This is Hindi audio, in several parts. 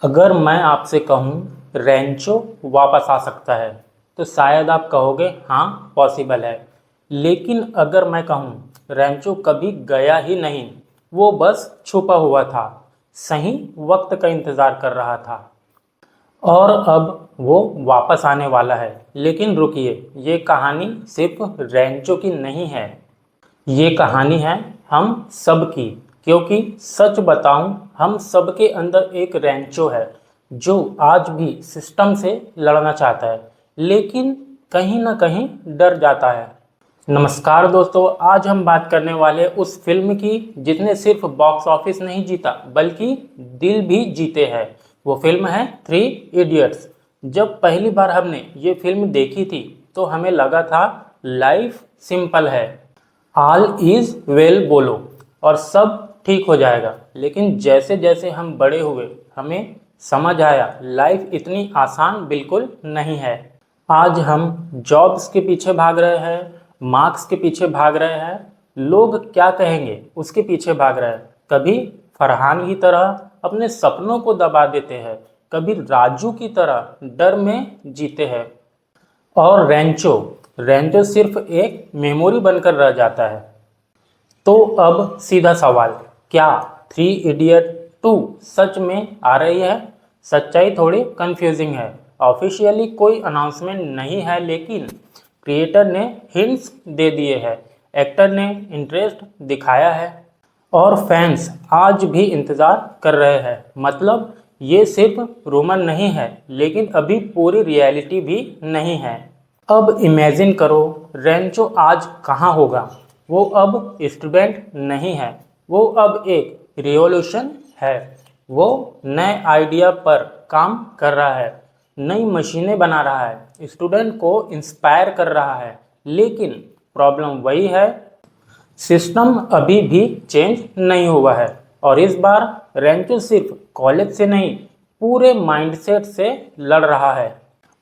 अगर मैं आपसे कहूँ रैंचो वापस आ सकता है तो शायद आप कहोगे हाँ पॉसिबल है। लेकिन अगर मैं कहूँ रैंचो कभी गया ही नहीं, वो बस छुपा हुआ था, सही वक्त का इंतज़ार कर रहा था और अब वो वापस आने वाला है। लेकिन रुकिए, ये कहानी सिर्फ रैंचो की नहीं है, ये कहानी है हम सब की। क्योंकि सच बताऊं, हम सब के अंदर एक रैंचो है जो आज भी सिस्टम से लड़ना चाहता है, लेकिन कहीं ना कहीं डर जाता है। नमस्कार दोस्तों, आज हम बात करने वाले उस फिल्म की जिसने सिर्फ बॉक्स ऑफिस नहीं जीता बल्कि दिल भी जीते हैं। वो फिल्म है थ्री इडियट्स। जब पहली बार हमने ये फिल्म देखी थी तो हमें लगा था लाइफ सिंपल है, ऑल इज़ वेल बोलो और सब ठीक हो जाएगा। लेकिन जैसे जैसे हम बड़े हुए हमें समझ आया लाइफ इतनी आसान बिल्कुल नहीं है। आज हम जॉब्स के पीछे भाग रहे हैं, मार्क्स के पीछे भाग रहे हैं, लोग क्या कहेंगे उसके पीछे भाग रहे हैं। कभी फरहान की तरह अपने सपनों को दबा देते हैं, कभी राजू की तरह डर में जीते हैं। और रेंचो रेंचो सिर्फ एक मेमोरी बनकर रह जाता है। तो अब सीधा सवाल, क्या थ्री इडियट टू सच में आ रही है? सच्चाई थोड़ी कंफ्यूजिंग है। ऑफिशियली कोई अनाउंसमेंट नहीं है, लेकिन क्रिएटर ने हिंट्स दे दिए हैं, एक्टर ने इंटरेस्ट दिखाया है और फैंस आज भी इंतज़ार कर रहे हैं। मतलब ये सिर्फ रूमर नहीं है, लेकिन अभी पूरी रियलिटी भी नहीं है। अब इमेजिन करो रेंचो आज कहाँ होगा। वो अब स्टूडेंट नहीं है, वो अब एक रिवॉल्यूशन है। वो नए आइडिया पर काम कर रहा है, नई मशीनें बना रहा है, स्टूडेंट को इंस्पायर कर रहा है। लेकिन प्रॉब्लम वही है, सिस्टम अभी भी चेंज नहीं हुआ है। और इस बार रेंचो सिर्फ कॉलेज से नहीं, पूरे माइंडसेट से लड़ रहा है।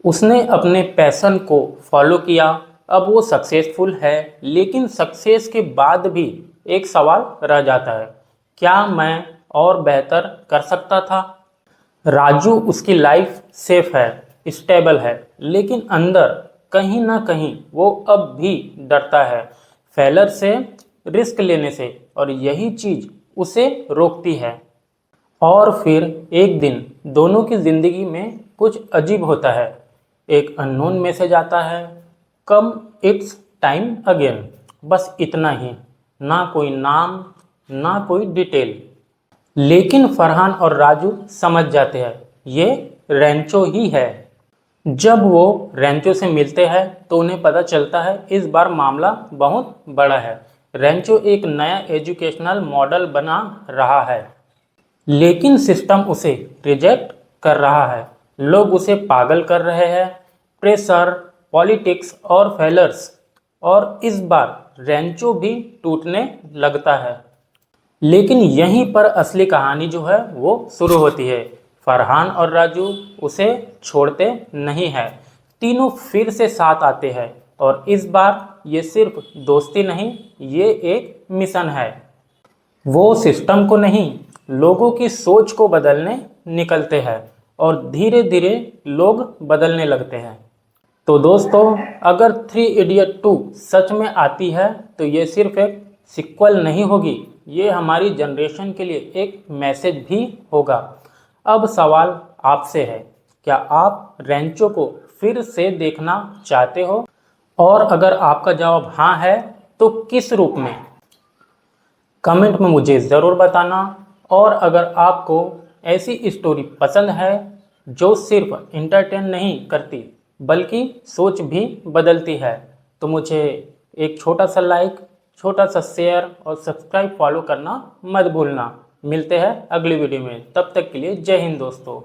उसने अपने पैशन को फॉलो किया, अब वो सक्सेसफुल है। लेकिन सक्सेस के बाद भी एक सवाल रह जाता है, क्या मैं और बेहतर कर सकता था? राजू उसकी लाइफ सेफ है, स्टेबल है, लेकिन अंदर कहीं ना कहीं वो अब भी डरता है फेलर से, रिस्क लेने से, और यही चीज़ उसे रोकती है। और फिर एक दिन दोनों की ज़िंदगी में कुछ अजीब होता है। एक अननोन मैसेज आता है, कम इट्स टाइम अगेन। बस इतना ही, ना कोई नाम, ना कोई डिटेल। लेकिन फरहान और राजू समझ जाते हैं ये रेंचो ही है। जब वो रेंचो से मिलते हैं तो उन्हें पता चलता है इस बार मामला बहुत बड़ा है। रेंचो एक नया एजुकेशनल मॉडल बना रहा है, लेकिन सिस्टम उसे रिजेक्ट कर रहा है। लोग उसे पागल कर रहे हैं, प्रेशर, पॉलिटिक्स और फेलर्स। और इस बार रेंचो भी टूटने लगता है। लेकिन यहीं पर असली कहानी जो है वो शुरू होती है। फरहान और राजू उसे छोड़ते नहीं हैं, तीनों फिर से साथ आते हैं। और इस बार ये सिर्फ दोस्ती नहीं, ये एक मिशन है। वो सिस्टम को नहीं, लोगों की सोच को बदलने निकलते हैं और धीरे धीरे लोग बदलने लगते हैं। तो दोस्तों, अगर थ्री इडियट टू सच में आती है तो ये सिर्फ एक सिक्वल नहीं होगी, ये हमारी जनरेशन के लिए एक मैसेज भी होगा। अब सवाल आपसे है, क्या आप रेंचो को फिर से देखना चाहते हो? और अगर आपका जवाब हाँ है तो किस रूप में? कमेंट में मुझे ज़रूर बताना। और अगर आपको ऐसी स्टोरी पसंद है जो सिर्फ इंटरटेन नहीं करती बल्कि सोच भी बदलती है, तो मुझे एक छोटा सा लाइक, छोटा सा शेयर और सब्सक्राइब फॉलो करना मत भूलना। मिलते हैं अगली वीडियो में, तब तक के लिए जय हिंद दोस्तों।